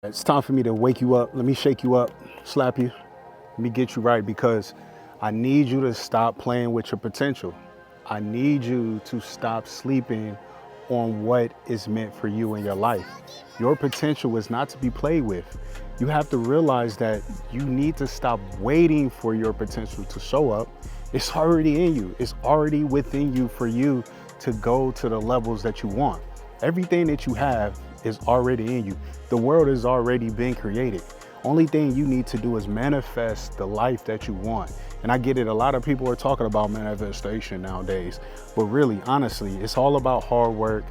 It's time for me to wake you up. Let me shake you up, slap you. Let me get you right because I need you to stop playing with your potential. I need you to stop sleeping on what is meant for you in your life. Your potential is not to be played with. You have to realize that you need to stop waiting for your potential to show up. It's already in you. It's already within you for you to go to the levels that you want. Everything that you have is already in you. The world has already been created. Only thing you need to do is manifest the life that you want. And I get it, a lot of people are talking about manifestation nowadays, but really, honestly, it's all about hard work,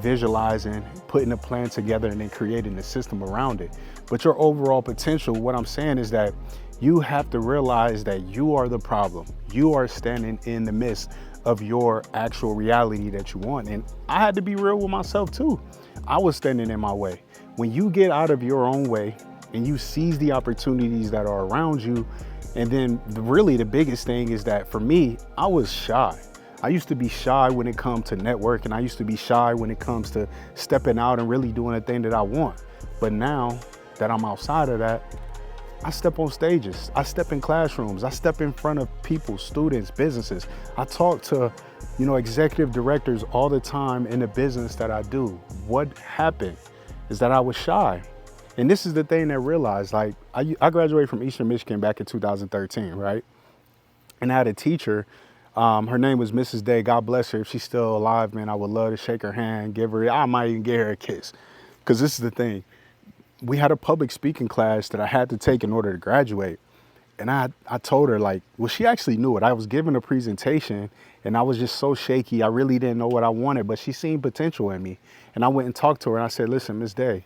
visualizing, putting a plan together, and then creating a system around it. But your overall potential, what I'm saying is that you have to realize that you are the problem. You are standing in the midst of your actual reality that you want. And I had to be real with myself too. I was standing in my way. When you get out of your own way and you seize the opportunities that are around you, and then really the biggest thing is that for me, I was shy. I used to be shy when it comes to networking. I used to be shy when it comes to stepping out and really doing the thing that I want. But now that I'm outside of that, I step on stages, I step in classrooms, I step in front of people, students, businesses. I talk to, executive directors all the time in the business that I do. What happened is that I was shy. And this is the thing that I realized, like I graduated from Eastern Michigan back in 2013, right? And I had a teacher, her name was Mrs. Day, God bless her. If she's still alive, man, I would love to shake her hand, I might even give her a kiss. Because this is the thing. We had a public speaking class that I had to take in order to graduate. And I told her, like, well, she actually knew it. I was giving a presentation and I was just so shaky. I really didn't know what I wanted, but she seen potential in me. And I went and talked to her and I said, listen, Miss Day,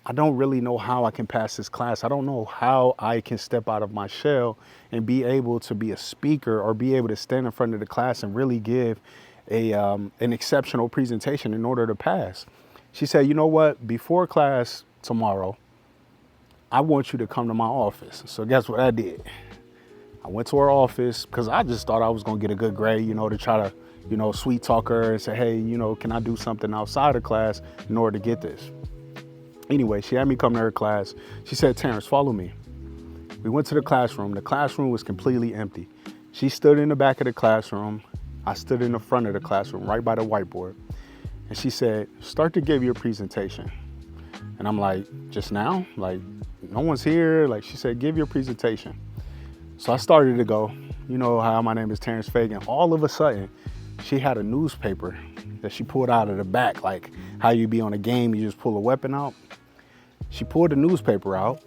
I don't really know how I can pass this class. I don't know how I can step out of my shell and be able to be a speaker or be able to stand in front of the class and really give an exceptional presentation in order to pass. She said, you know what, before class tomorrow, I want you to come to my office. So guess what I did? I went to her office because I just thought I was going to get a good grade, to try to, sweet talk her and say, hey, can I do something outside of class in order to get this? Anyway, she had me come to her class. She said, Terrence, follow me. We went to the classroom. The classroom was completely empty. She stood in the back of the classroom. I stood in the front of the classroom, right by the whiteboard. And she said, start to give your presentation. And I'm like, just now? Like, no one's here. Like, she said, give your presentation. So I started to go, hi, my name is Terrence Feagin. All of a sudden, she had a newspaper that she pulled out of the back, like how you be on a game, you just pull a weapon out. She pulled the newspaper out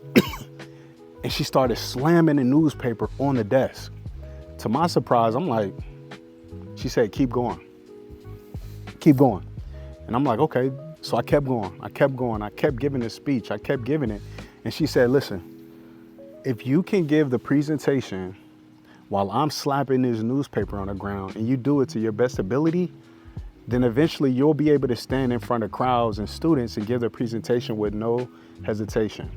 and she started slamming the newspaper on the desk. To my surprise, I'm like, she said, keep going. Keep going. And I'm like, okay. So I kept going. I kept giving this speech. I kept giving it. And she said, listen, if you can give the presentation while I'm slapping this newspaper on the ground and you do it to your best ability, then eventually you'll be able to stand in front of crowds and students and give the presentation with no hesitation.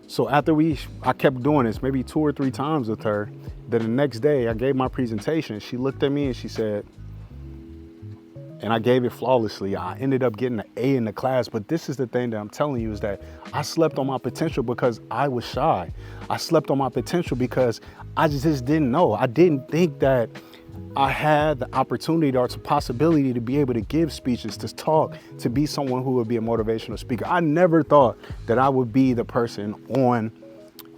So after I kept doing this maybe 2 or 3 times with her, then the next day I gave my presentation. She looked at me and she said, and I gave it flawlessly. I ended up getting an A in the class, but this is the thing that I'm telling you is that I slept on my potential because I was shy. I slept on my potential because I just didn't know. I didn't think that I had the opportunity or the possibility to be able to give speeches, to talk, to be someone who would be a motivational speaker. I never thought that I would be the person on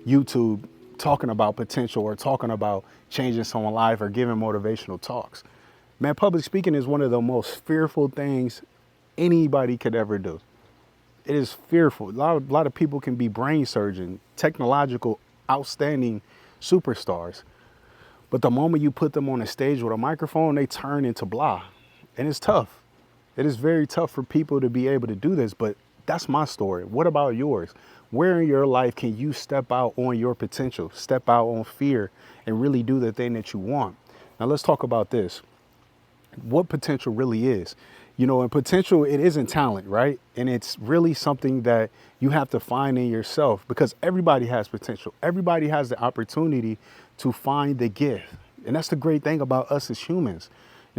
YouTube talking about potential or talking about changing someone's life or giving motivational talks. Man, public speaking is one of the most fearful things anybody could ever do. It is fearful. A lot of people can be brain surgeons, technological, outstanding superstars. But the moment you put them on a stage with a microphone, they turn into blah. And it's tough. It is very tough for people to be able to do this, but that's my story. What about yours? Where in your life can you step out on your potential, step out on fear, and really do the thing that you want? Now let's talk about this. What potential really is. And potential, it isn't talent, right? And it's really something that you have to find in yourself because everybody has potential. Everybody has the opportunity to find the gift. And that's the great thing about us as humans.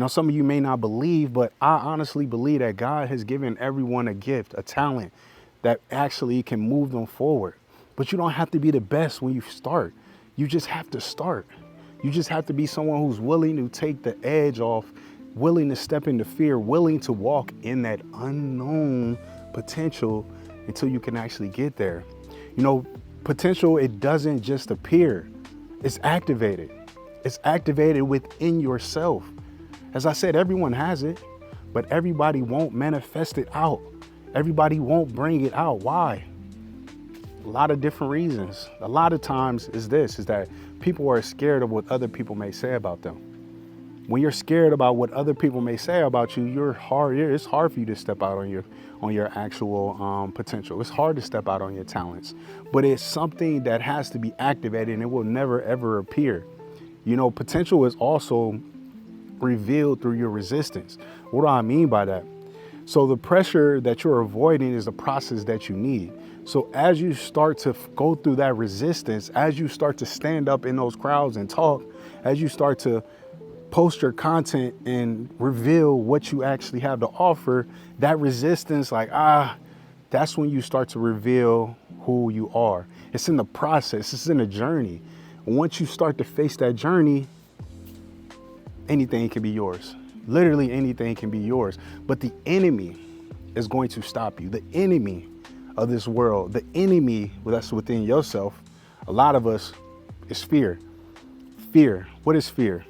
Some of you may not believe, but I honestly believe that God has given everyone a gift, a talent that actually can move them forward. But you don't have to be the best when you start. You just have to start. You just have to be someone who's willing to take the edge off, willing to step into fear, willing to walk in that unknown potential until you can actually get there. You know, potential, it doesn't just appear, it's activated. It's activated within yourself. As I said, everyone has it, but everybody won't manifest it out. Everybody won't bring it out. Why? A lot of different reasons. A lot of times is that people are scared of what other people may say about them. When you're scared about what other people may say about you, it's hard for you to step out on your actual potential. It's hard to step out on your talents, but it's something that has to be activated, and it will never ever appear. You know, potential is also revealed through your resistance. What do I mean by that? So the pressure that you're avoiding is the process that you need. So as you start to go through that resistance, as you start to stand up in those crowds and talk, as you start to post your content and reveal what you actually have to offer, that resistance, that's when you start to reveal who you are. It's in the process, it's in the journey. Once you start to face that journey, anything can be yours. Literally anything can be yours. But the enemy is going to stop you. The enemy of this world, the enemy that's within yourself, a lot of us, is fear. Fear. What is fear?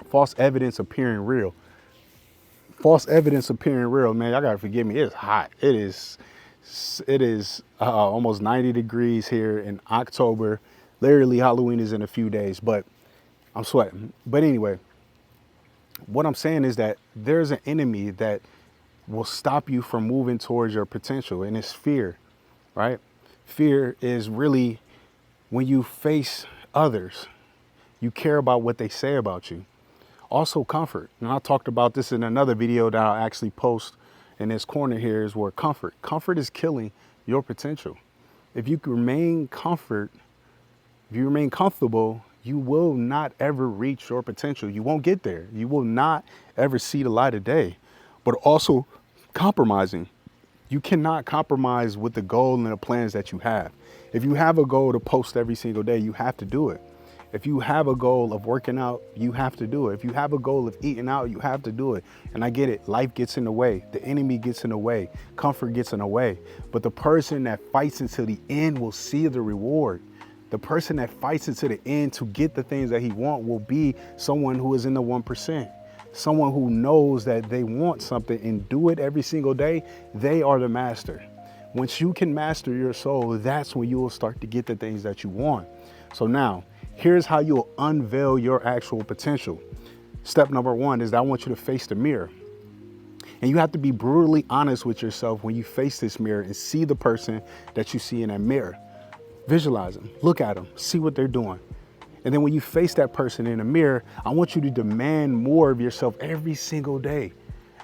False evidence appearing real. False evidence appearing real, man. Y'all gotta forgive me. It's hot. It is almost 90 degrees here in October. Literally, Halloween is in a few days, but I'm sweating. But anyway, what I'm saying is that there's an enemy that will stop you from moving towards your potential, and it's fear, right? Fear is really when you face others, you care about what they say about you. Also comfort. And I talked about this in another video that I'll actually post in this corner here, is where comfort is killing your potential. If you remain comfortable, you will not ever reach your potential. You won't get there. You will not ever see the light of day. But also compromising. You cannot compromise with the goal and the plans that you have. If you have a goal to post every single day, you have to do it. If you have a goal of working out, you have to do it. If you have a goal of eating out, you have to do it. And I get it. Life gets in the way. The enemy gets in the way. Comfort gets in the way. But the person that fights until the end will see the reward. The person that fights until the end to get the things that he wants will be someone who is in the 1%. Someone who knows that they want something and do it every single day. They are the master. Once you can master your soul, that's when you will start to get the things that you want. So now, here's how you'll unveil your actual potential. Step number one is that I want you to face the mirror. And you have to be brutally honest with yourself when you face this mirror and see the person that you see in that mirror. Visualize them, look at them, see what they're doing. And then when you face that person in the mirror, I want you to demand more of yourself every single day.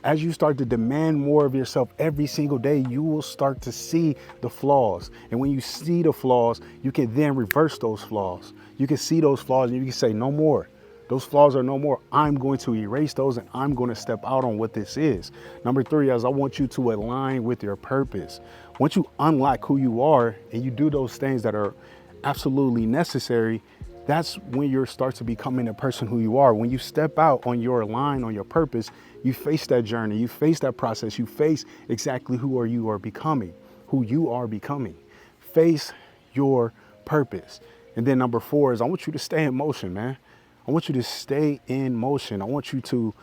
As you start to demand more of yourself every single day, you will start to see the flaws. And when you see the flaws, you can then reverse those flaws. You can see those flaws and you can say, no more. Those flaws are no more. I'm going to erase those and I'm going to step out on what this is. Number three is I want you to align with your purpose. Once you unlock who you are and you do those things that are absolutely necessary, that's when you start to becoming the person who you are. When you step out on your line, on your purpose, you face that journey, you face that process, you face exactly who you are becoming. Face your purpose. And then number four is I want you to stay in motion, man. I want you to stay in motion. I want you to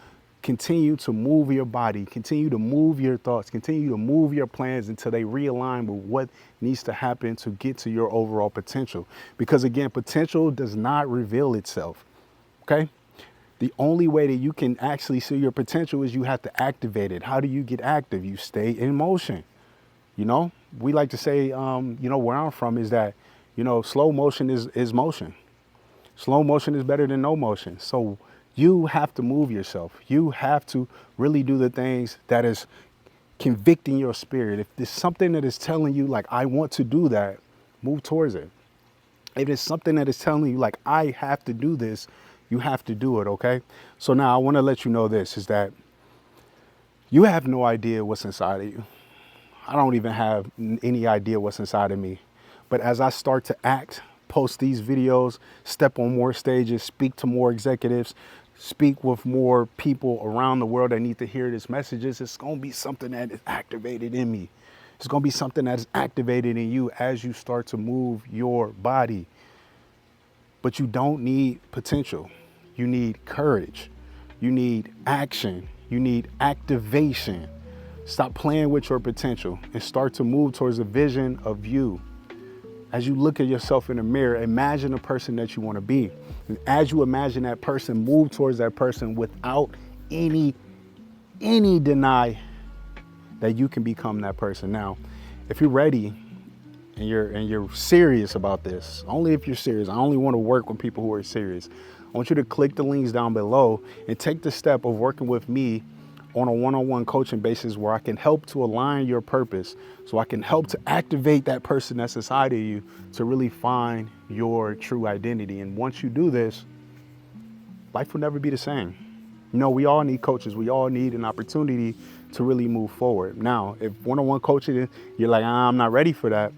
continue to move your body, continue to move your thoughts, continue to move your plans until they realign with what needs to happen to get to your overall potential. Because again, potential does not reveal itself, okay? The only way that you can actually see your potential is you have to activate it. How do you get active? You stay in motion. You know, we like to say, where I'm from is that, slow motion is motion. Slow motion is better than no motion. So you have to move yourself. You have to really do the things that is convicting your spirit. If there's something that is telling you like, I want to do that, move towards it. If it's something that is telling you like, I have to do this, you have to do it, okay? So now I want to let you know this, is that you have no idea what's inside of you. I don't even have any idea what's inside of me. But as I start to act, post these videos, step on more stages, speak to more executives, speak with more people around the world that need to hear this messages, it's going to be something that is activated in me. It's going to be something that is activated in you as you start to move your body. But you don't need potential. You need courage. You need action. You need activation. Stop playing with your potential and start to move towards a vision of you. As you look at yourself in the mirror, imagine the person that you want to be. And as you imagine that person, move towards that person without any deny that you can become that person. Now, if you're ready and you're serious about this, only if you're serious, I only want to work with people who are serious. I want you to click the links down below and take the step of working with me on a one-on-one coaching basis where I can help to align your purpose, so I can help to activate that person that's inside of you to really find your true identity. And once you do this, life will never be the same. You know, we all need coaches. We all need an opportunity to really move forward. Now, if one-on-one coaching, you're like, I'm not ready for that,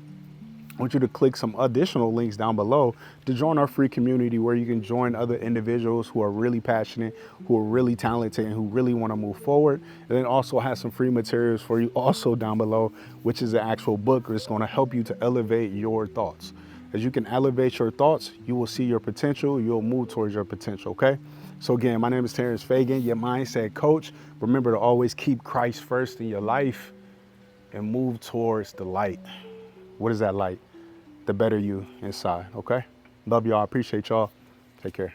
I want you to click some additional links down below to join our free community where you can join other individuals who are really passionate, who are really talented, and who really want to move forward. And then also have some free materials for you also down below, which is an actual book that's going to help you to elevate your thoughts. As you can elevate your thoughts, you will see your potential. You'll move towards your potential, okay? So again, my name is Terrence Feagin, your mindset coach. Remember to always keep Christ first in your life and move towards the light. What is that light? The better you inside, okay? Love y'all, appreciate y'all. Take care.